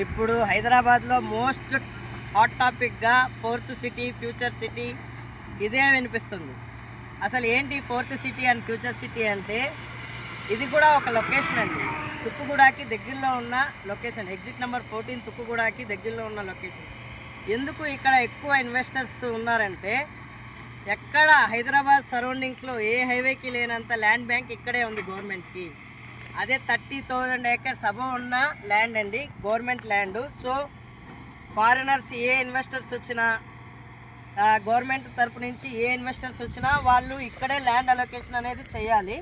ఇప్పుడు హైదరాబాద్లో most hot టాపిక్గా ఫోర్త్ సిటీ, ఫ్యూచర్ సిటీ ఇదే వినిపిస్తుంది. అసలు ఏంటి fourth city and future city అంటే, ఇది కూడా ఒక లొకేషన్ అండి. తుక్కుగూడకి దగ్గరలో ఉన్న లొకేషన్, ఎగ్జిట్ నెంబర్ 14 తుక్కుగూడకి దగ్గరలో ఉన్న లొకేషన్. ఎందుకు ఇక్కడ ఎక్కువ ఇన్వెస్టర్స్ ఉన్నారంటే, ఎక్కడ హైదరాబాద్ సరౌండింగ్స్లో ఏ హైవేకి లేనంత ల్యాండ్ బ్యాంక్ ఇక్కడే ఉంది గవర్నమెంట్కి. అదే 30,000 acres అబవ్ ఉన్న ల్యాండ్ అండి, గవర్నమెంట్ ల్యాండ్. సో ఫారినర్స్ ఏ ఇన్వెస్టర్స్ వచ్చినా, గవర్నమెంట్ తరపు నుంచి ఏ ఇన్వెస్టర్స్ వచ్చినా వాళ్ళు ఇక్కడే ల్యాండ్ అలొకేషన్ అనేది చేయాలి.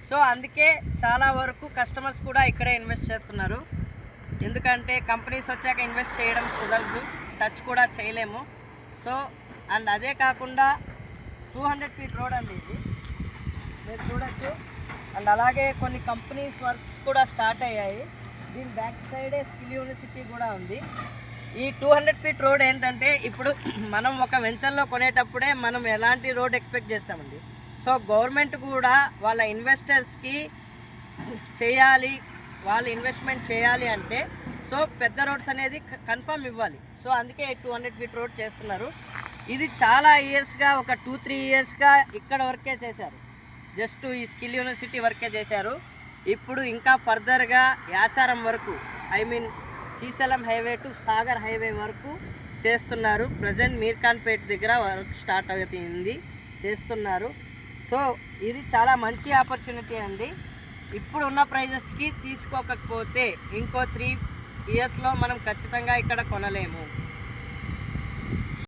సో అందుకే చాలా వరకు కస్టమర్స్ కూడా ఇక్కడే ఇన్వెస్ట్ చేస్తున్నారు. ఎందుకంటే కంపెనీస్ వచ్చాక ఇన్వెస్ట్ చేయడం కుదరదు, టచ్ కూడా చేయలేము. సో అండ్ అదే కాకుండా 200 feet రోడ్ అండి ఇది, మీరు చూడొచ్చు. అండ్ అలాగే కొన్ని కంపెనీస్ వర్క్స్ కూడా స్టార్ట్ అయ్యాయి. దీని బ్యాక్ సైడే స్కిల్ యూనివర్సిటీ కూడా ఉంది. ఈ 200 feet రోడ్ ఏంటంటే, ఇప్పుడు మనం ఒక వెంచర్లో కొనేటప్పుడే మనం ఎలాంటి రోడ్ ఎక్స్పెక్ట్ చేస్తామండి. సో గవర్నమెంట్ కూడా వాళ్ళ ఇన్వెస్టర్స్కి చేయాలి, వాళ్ళు ఇన్వెస్ట్మెంట్ చేయాలి అంటే సో పెద్ద రోడ్స్ అనేది కన్ఫర్మ్ ఇవ్వాలి. సో అందుకే 200 feet రోడ్ చేస్తున్నారు. ఇది చాలా ఇయర్స్గా, ఒక 2-3 yearsగా ఇక్కడ వర్కే చేశారు. జస్ట్ ఈ స్కిల్ యూనివర్సిటీ వర్కే చేశారు. ఇప్పుడు ఇంకా ఫర్దర్గా యాచారం వరకు, I mean Srisailam highway to Sagar highway వరకు చేస్తున్నారు. ప్రజెంట్ మీర్ఖాన్పేట్ దగ్గర వర్క్ స్టార్ట్ అవుతుంది, చేస్తున్నారు. సో ఇది చాలా మంచి ఆపర్చునిటీ అండి. ఇప్పుడు ఉన్న ప్రైజెస్కి తీసుకోకపోతే ఇంకో 3 yearsలో మనం ఖచ్చితంగా ఇక్కడ కొనలేము.